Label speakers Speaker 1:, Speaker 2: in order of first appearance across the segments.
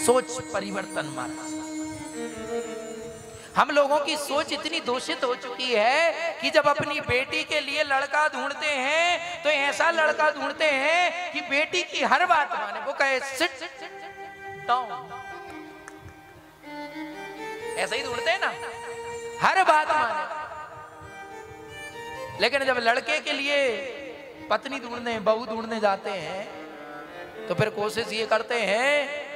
Speaker 1: सोच परिवर्तन महाराज। हम लोगों की सोच इतनी दूषित हो चुकी है कि जब अपनी बेटी के लिए लड़का ढूंढते हैं तो ऐसा लड़का ढूंढते हैं कि बेटी की हर बात माने, वो कहे सिट डाउन, ऐसा ही ढूंढते हैं ना, हर बात माने। लेकिन जब लड़के के लिए पत्नी ढूंढने, बहू ढूंढने जाते हैं तो फिर कोशिश ये करते हैं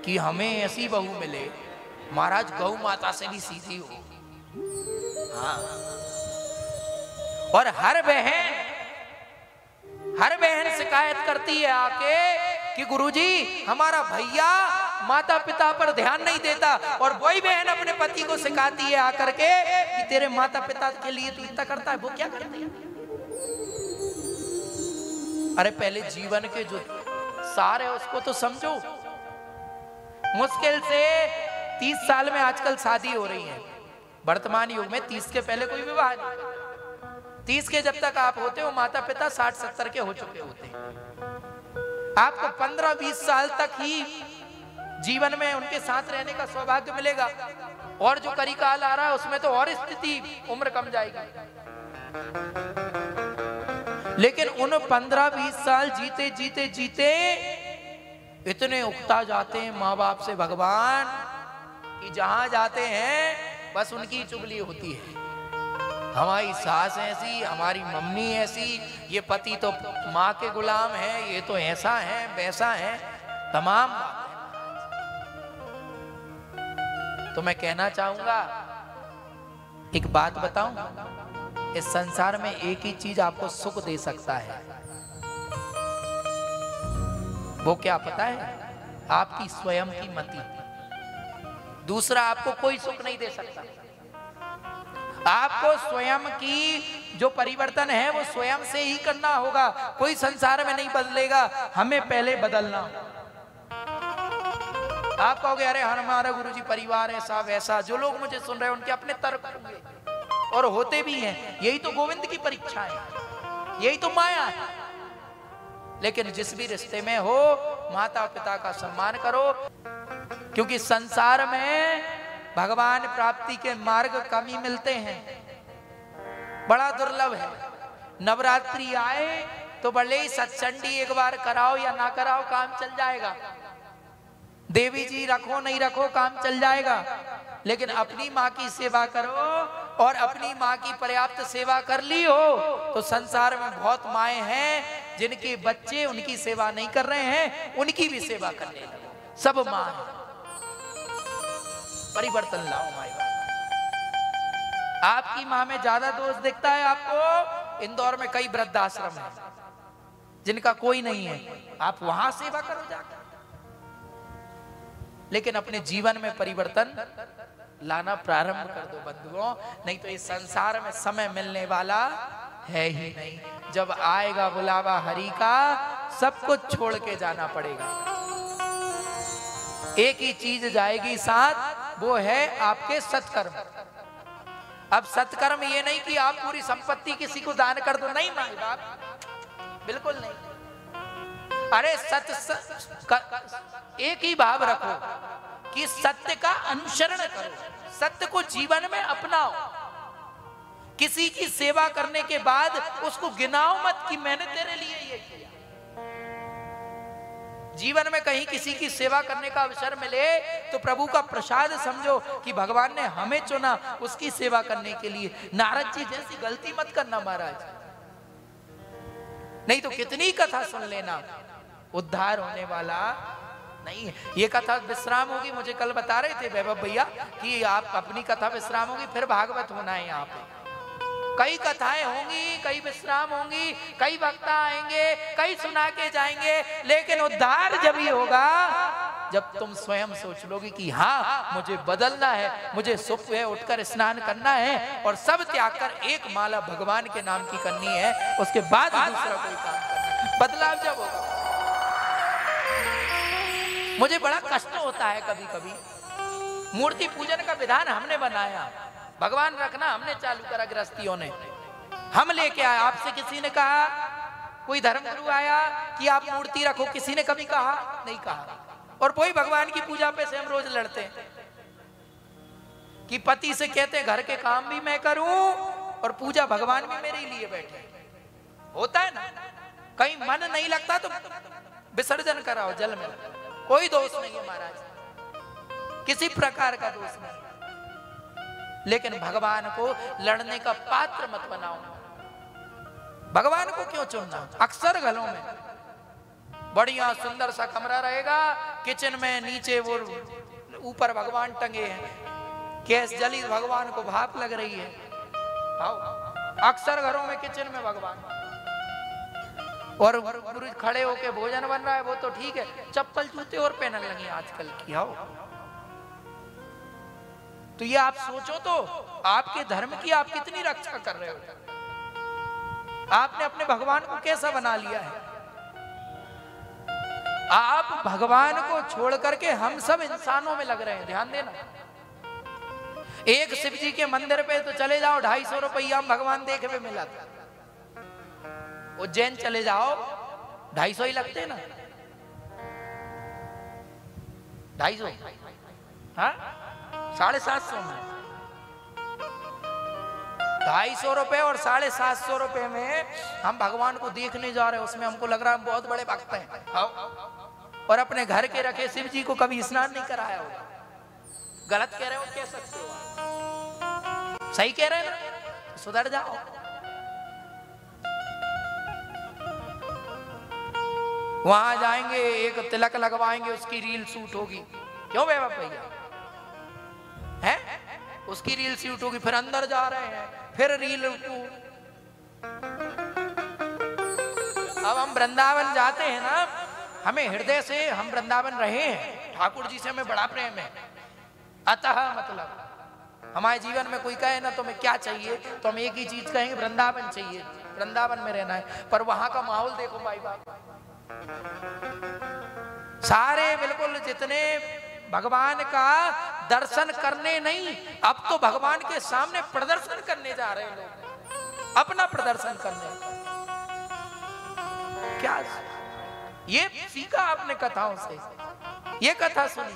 Speaker 1: कि हमें ऐसी बहू मिले महाराज गौ माता से भी सीधी हो। हाँ, और हर बहन शिकायत करती है आके कि गुरुजी हमारा भैया माता पिता पर ध्यान नहीं देता, और वही बहन अपने पति को सिखाती है आकर के कि तेरे माता पिता के लिए तू इतना करता है, वो क्या करती है। अरे पहले जीवन के जो सार है उसको तो समझो। मुश्किल से 30 साल में आजकल शादी हो रही है वर्तमान युग में, 30 के पहले कोई विवाह नहीं। 30 के जब तक आप होते हो माता पिता 60-70 के हो चुके होते हैं। आपको 15-20 साल तक ही जीवन में उनके साथ रहने का सौभाग्य मिलेगा, और जो करीकाल आ रहा है उसमें तो और स्थिति उम्र कम जाएगी। लेकिन उन 15-20 साल जीते जीते जीते इतने उकता जाते हैं माँ बाप से भगवान कि जहां जाते हैं बस उनकी चुगली होती है। हमारी सास ऐसी, हमारी मम्मी ऐसी, ये पति तो माँ के गुलाम है, ये तो ऐसा है वैसा है, तमाम बातें। तो मैं कहना चाहूंगा, एक बात बताऊं, इस संसार में एक ही चीज आपको सुख दे सकता है, वो क्या पता है? आपकी स्वयं की मति। दूसरा आपको कोई सुख नहीं दे सकता। आपको स्वयं की जो परिवर्तन है वो स्वयं से ही करना होगा, कोई संसार में नहीं बदलेगा, हमें पहले बदलना। आप कहोगे अरे हमारा गुरुजी परिवार ऐसा वैसा, जो लोग मुझे सुन रहे हैं उनके अपने तर्क होंगे और होते भी हैं, यही तो गोविंद की परीक्षा है, यही तो माया है। लेकिन जिस भी रिश्ते में हो माता पिता का सम्मान करो, क्योंकि संसार में भगवान प्राप्ति के मार्ग कम ही मिलते हैं, बड़ा दुर्लभ है। नवरात्रि आए तो भले ही सत्संडी एक बार कराओ या ना कराओ काम चल जाएगा, देवी जी रखो नहीं रखो काम चल जाएगा, लेकिन अपनी माँ की सेवा करो और अपनी माँ की पर्याप्त सेवा कर ली हो तो संसार में बहुत माएँ हैं जिनके बच्चे उनकी सेवा नहीं कर रहे हैं, उनकी भी सेवा करने लगो। सब माँ है, परिवर्तन लाओ माँ बाप। आपकी माँ में ज्यादा दोष दिखता है आपको, इंदौर में कई वृद्धाश्रम है जिनका कोई नहीं है, आप वहां सेवा करो जाकर। लेकिन अपने जीवन में परिवर्तन लाना प्रारंभ कर दो बंधुओं, नहीं तो इस संसार में समय मिलने वाला है ही नहीं। जब आएगा बुलावा हरि का सब कुछ छोड़ के जाना पड़ेगा। एक ही चीज जाएगी साथ, वो है आपके सत्कर्म। अब सत्कर्म ये नहीं कि आप पूरी संपत्ति किसी को दान कर दो, नहीं माँ बाप, बिल्कुल नहीं। अरे एक ही भाव रखो कि सत्य का अनुसरण करो, सत्य को जीवन में अपनाओ। किसी की सेवा करने के बाद उसको गिनाओ मत कि मैंने तेरे लिए ये किया। जीवन में कहीं किसी की सेवा करने का अवसर मिले तो प्रभु का प्रसाद समझो कि भगवान ने हमें चुना उसकी सेवा करने के लिए। नारद जी जैसी गलती मत करना महाराज, नहीं तो कितनी कथा सुन लेना, उद्धार होने वाला नहीं है। ये कथा विश्राम होगी, मुझे कल बता रहे थे वैभव भैया कि आप अपनी कथा विश्राम होगी, फिर भागवत होना है यहाँ पे। कई कथाएं होंगी, कई विश्राम होंगी, कई वक्ता आएंगे, कई सुना के जाएंगे, लेकिन उद्धार जब ही होगा जब तुम स्वयं सोच लोगे कि हाँ मुझे बदलना है, मुझे सुबह उठकर स्नान करना है और सब त्याग कर एक माला भगवान के नाम की करनी है, उसके बाद दूसरा कोई काम करना है। बदलाव जब होगा। मुझे बड़ा कष्ट होता है कभी कभी, मूर्ति पूजन का विधान हमने बनाया, भगवान रखना हमने चालू करा, गृहस्थियों ने हम लेके आए। आपसे किसी ने कहा, कोई धर्मगुरु आया कि आप मूर्ति रखो, किसी ने कभी कहा नहीं कहा। और वही भगवान की पूजा पे से हम रोज लड़ते हैं कि पति से कहते घर के काम भी मैं करूं और पूजा भगवान भी मेरे लिए बैठे। होता है ना, कहीं मन नहीं लगता तो विसर्जन कराओ जल में, कोई दोष नहीं है महाराज, किसी प्रकार का दोष नहीं। लेकिन भगवान को लड़ने का पात्र मत बनाओ। भगवान को क्यों चुनना? अक्सर घरों में बढ़िया सुंदर सा कमरा रहेगा, किचन में नीचे वो ऊपर भगवान टंगे हैं, गैस जली भगवान को भाप लग रही है। अक्सर घरों में किचन में भगवान, और पुरुष खड़े होके भोजन बन रहा है, वो तो ठीक है, चप्पल जूते और पहनने लगी आजकल की। आओ तो ये आप सोचो तो आपके धर्म की आप कितनी रक्षा कर रहे हो। आपने अपने भगवान को कैसा बना लिया है। आप भगवान को छोड़ करके हम सब इंसानों में लग रहे हैं। ध्यान देना, एक शिव जी के मंदिर पे तो चले जाओ 250 रुपया भगवान देखे में मिला था। उज्जैन चले जाओ 250 ही लगते ना, 250, हाँ 750 में 250 रुपए और 750 रुपए में हम भगवान को देखने जा रहे हैं। उसमें हमको लग रहा है हम बहुत बड़े भक्त हैं। और अपने घर के रखे शिव जी को कभी स्नान नहीं कराया होगा। गलत कह रहे हो, कह सकते हो, सही कह रहे हैं ना, सुधर जाओ। वहां जाएंगे, एक तिलक लगवाएंगे, उसकी रील शूट होगी। क्यों भैया है, उसकी रील शूट होगी। फिर अंदर जा रहे हैं, फिर रील। अब हम वृंदावन जाते हैं ना, हमें हृदय से, हम वृंदावन रहे हैं, ठाकुर जी से हमें बड़ा प्रेम है। अतः मतलब हमारे जीवन में कोई कहे ना तुम्हें क्या चाहिए, तो हम एक ही चीज कहेंगे, वृंदावन चाहिए, वृंदावन में रहना है। पर वहां का माहौल देखो भाई बाप, सारे बिल्कुल जितने भगवान का दर्शन करने नहीं, अब तो भगवान के सामने प्रदर्शन करने जा रहे हैं लोग, अपना प्रदर्शन करने। क्या ये सीखा आपने कथाओं से? ये कथा सुनी,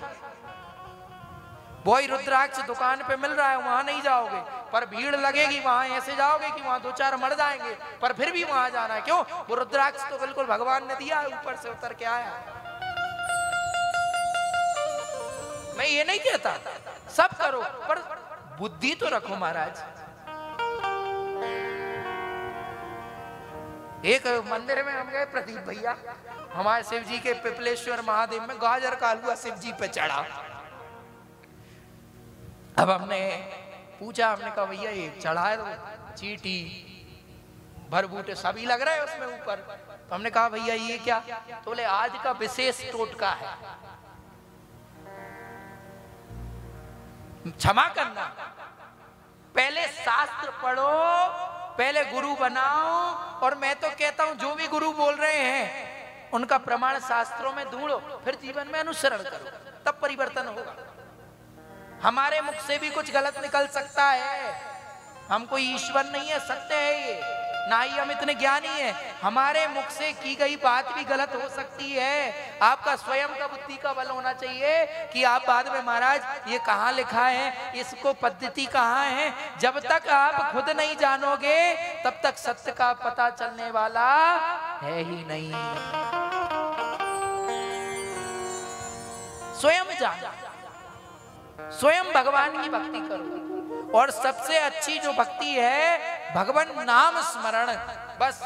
Speaker 1: वही रुद्राक्ष दुकान पे मिल रहा है, वहां नहीं जाओगे, पर भीड़ लगेगी, वहां ऐसे जाओगे कि वहां 2-4 मर जाएंगे, पर फिर भी वहां जाना है। क्यों? वो रुद्राक्ष तो बिल्कुल भगवान ने दिया है, ऊपर से उतर के आया। मैं ये नहीं कहता सब करो, पर बुद्धि तो रखो महाराज। एक मंदिर में हम गए, प्रदीप भैया हमारे शिव जी के पिपलेश्वर महादेव में गाजर का हलवा शिव जी पे चढ़ा। अब हमने पूछा, हमने कहा भैया ये चढ़ा है, तो चीटी भरबूटे सभी लग रहे हैं उसमें ऊपर। तो हमने कहा भैया ये क्या? तो बोले आज का विशेष टोटका है। क्षमा करना, पहले शास्त्र पढ़ो, पहले गुरु बनाओ। और मैं तो कहता हूं जो भी गुरु बोल रहे हैं उनका प्रमाण शास्त्रों में ढूंढो, फिर जीवन में अनुसरण करो, तब परिवर्तन होगा। हमारे मुख से भी कुछ गलत निकल सकता है, हम कोई ईश्वर नहीं है, सत्य है ये, ना ही हम इतने ज्ञानी हैं। हमारे मुख से की गई बात भी गलत हो सकती है। आपका स्वयं का बुद्धि का बल होना चाहिए कि आप बाद में महाराज ये कहाँ लिखा है, इसको पद्धति कहाँ है। जब तक आप खुद नहीं जानोगे तब तक सत्य का पता चलने वाला है ही नहीं। स्वयं जानो, स्वयं भगवान की भक्ति करो। और सबसे अच्छी जो भक्ति है भगवान नाम स्मरण, बस।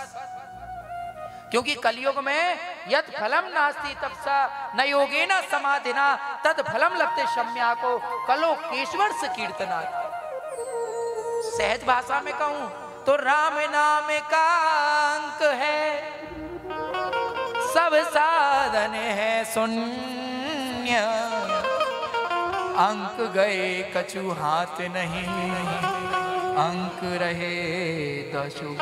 Speaker 1: क्योंकि कलयुग में यद फलम नास्ति तपसा न योगेन समाधिना तद फलम लभते शम्या को कलो केशवर से कीर्तना। सहज भाषा में कहूं तो राम नाम का अंक है, सब साधन है शून्य, अंक गए कछु हाथ नहीं, अंक रहे दशु।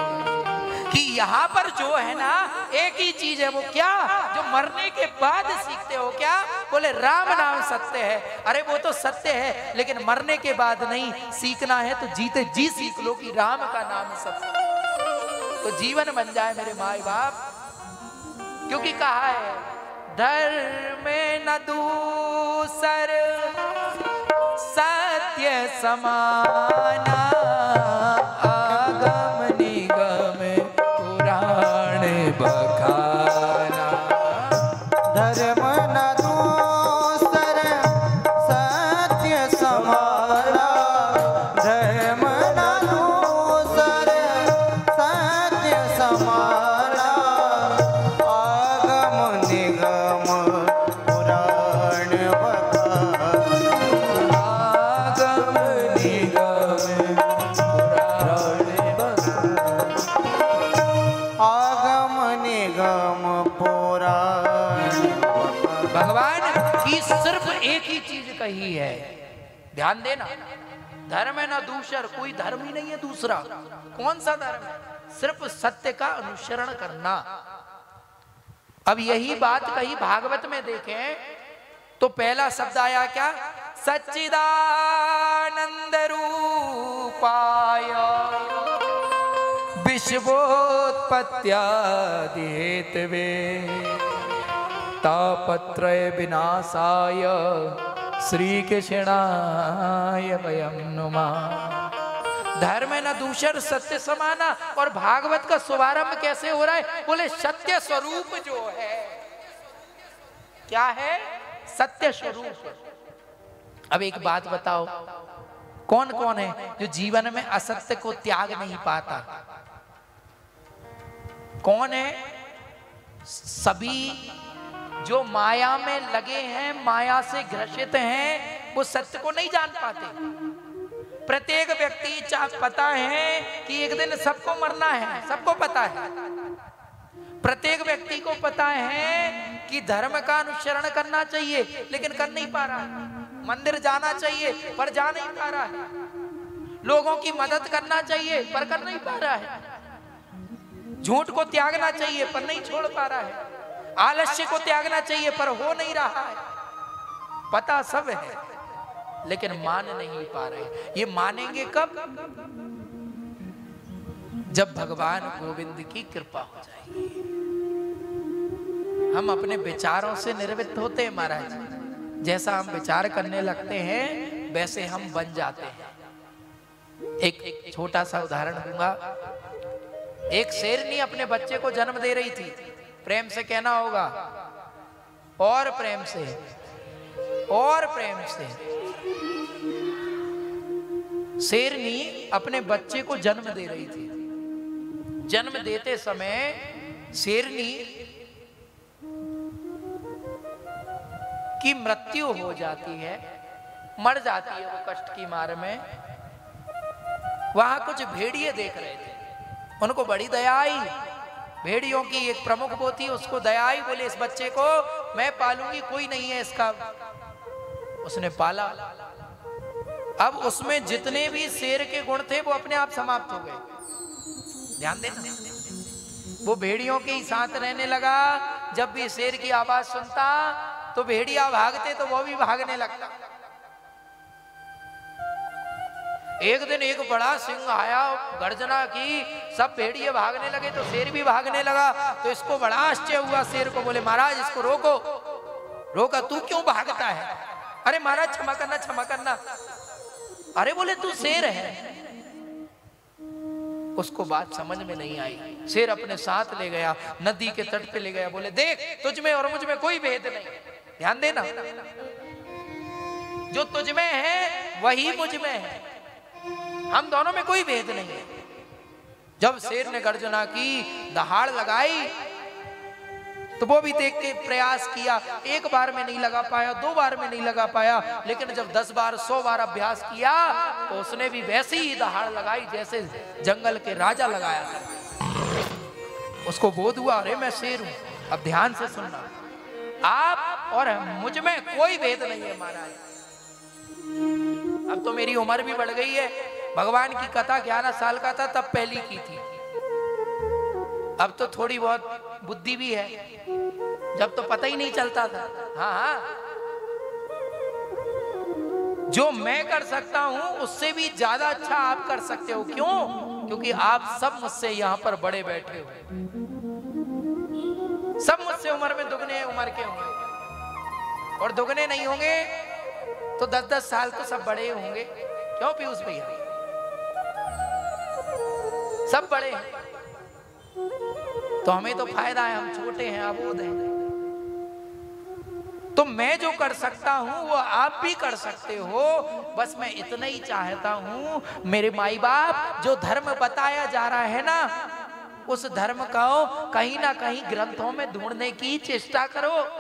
Speaker 1: कि यहाँ पर जो है ना एक ही चीज है, वो क्या? जो मरने के बाद सीखते हो। क्या? बोले राम नाम सत्य है। अरे वो तो सत्य है, लेकिन मरने के बाद नहीं, सीखना है तो जीते जी सीख लो कि राम का नाम सत्य, तो जीवन बन जाए मेरे माए बाप। क्योंकि कहा है धर्म न दूसर सत्य समाना, आगम निगम पुराण बखाना।
Speaker 2: धर्म न दूसर सत्य समाना, धर्म न दूसर सत्य समाना, आगम निगम पुराण बखाना।
Speaker 1: आगम निगम पुराण बखाना।
Speaker 2: आगम निगम पुराण।
Speaker 1: भगवान की सिर्फ एक ही चीज कही है, ध्यान देना। धर्म है ना दूसर, कोई धर्म ही नहीं है दूसरा। कौन सा धर्म है? सिर्फ सत्य का अनुसरण करना। अब यही बात कही भागवत में देखें तो पहला शब्द आया क्या? सच्चिदानंद रूपाय विश्वोत्पत्त्यादि हेतवे तापत्रय विनाशाय श्री कृष्णाय वयं नुमः। धर्म न दूसर सत्य समाना। और भागवत का शुभारंभ कैसे हो रहा है? बोले सत्य स्वरूप जो है। क्या है? सत्य स्वरूप। अब एक बात बताओ, कौन कौन है जो जीवन में असत्य को त्याग नहीं पाता? कौन है? सभी जो माया में लगे हैं, माया से ग्रसित हैं, वो सत्य को नहीं जान पाते। प्रत्येक व्यक्ति पता है कि एक दिन सबको मरना है, सबको पता है। प्रत्येक व्यक्ति को पता है कि धर्म का अनुसरण करना चाहिए, लेकिन कर नहीं पा रहा है। मंदिर जाना चाहिए पर जा नहीं पा रहा है। लोगों की मदद करना चाहिए पर कर नहीं पा रहा है। झूठ को त्यागना चाहिए पर नहीं छोड़ पा रहा है। आलस्य को त्यागना चाहिए पर हो नहीं रहा है। पता सब है लेकिन मान नहीं पा रहे। ये मानेंगे कब? जब भगवान गोविंद की कृपा हो जाएगी। हम अपने विचारों से निर्वृत्त होते हैं महाराज। जैसा हम विचार करने लगते हैं वैसे हम बन जाते हैं। एक छोटा सा उदाहरण दूंगा। एक शेरनी अपने बच्चे को जन्म दे रही थी। प्रेम से कहना होगा, और प्रेम से, और प्रेम से। शेरनी अपने बच्चे को जन्म दे रही थी। जन्म देते समय शेरनी की मृत्यु हो जाती है, मर जाती है वो कष्ट की मार में। वहां कुछ भेड़िए देख रहे थे, उनको बड़ी दया आई। भेड़ियों की एक प्रमुख वो थी, उसको दया आई। बोले इस बच्चे को मैं पालूंगी, कोई नहीं है इसका। उसने पाला। अब उसमें जितने भी शेर के गुण थे वो अपने आप समाप्त हो गए। ध्यान देना, वो भेड़ियों के ही साथ रहने लगा। जब भी शेर की आवाज सुनता तो भेड़िया भागते तो वो भी भागने लगता। एक दिन एक बड़ा सिंह आया, गर्जना की, सब भेड़िए भागने लगे तो शेर भी भागने लगा। तो इसको बड़ा आश्चर्य हुआ। शेर को बोले महाराज इसको रोको। रोका, तू क्यों भागता है? अरे महाराज क्षमा करना, क्षमा करना। अरे बोले तू शेर है। उसको बात समझ में नहीं आई। शेर अपने साथ ले गया, नदी के तट पे ले गया। बोले देख, तुझ में और मुझ में कोई भेद नहीं। ध्यान देना, जो तुझ में है वही मुझ में है। हम दोनों में कोई भेद नहीं है। जब शेर ने गर्जना की, दहाड़ लगाई, तो वो भी देख के प्रयास किया। एक बार में नहीं लगा पाया, 2 बार में नहीं लगा पाया, लेकिन जब 10 बार 100 बार अभ्यास किया तो उसने भी वैसी ही दहाड़ लगाई जैसे जंगल के राजा लगाया था। उसको बोध हुआ अरे मैं शेर हूं। अब ध्यान से सुनना, आप और मुझ में कोई भेद नहीं है महाराज। अब तो मेरी उम्र भी बढ़ गई है। भगवान की कथा 11 साल का था तब पहली की थी। अब तो थोड़ी बहुत बुद्धि भी है, जब तो पता ही नहीं चलता था। हाँ हाँ, जो मैं कर सकता हूं उससे भी ज्यादा अच्छा आप कर सकते हो। क्यों? क्योंकि आप सब मुझसे यहां पर बड़े बैठे हो। सब मुझसे उम्र में दुगने उम्र के होंगे, और दुगने नहीं होंगे तो 10-10 साल तो सब बड़े होंगे। क्यों पीयूष भैया? सब बड़े हैं तो हमें तो फायदा है, हम छोटे हैं, अबोध हैं। तो मैं जो कर सकता हूं वो आप भी कर सकते हो। बस मैं इतना ही चाहता हूं, मेरे माई बाप जो धर्म बताया जा रहा है ना, उस धर्म को कहीं ना कहीं ग्रंथों में ढूंढने की चेष्टा करो।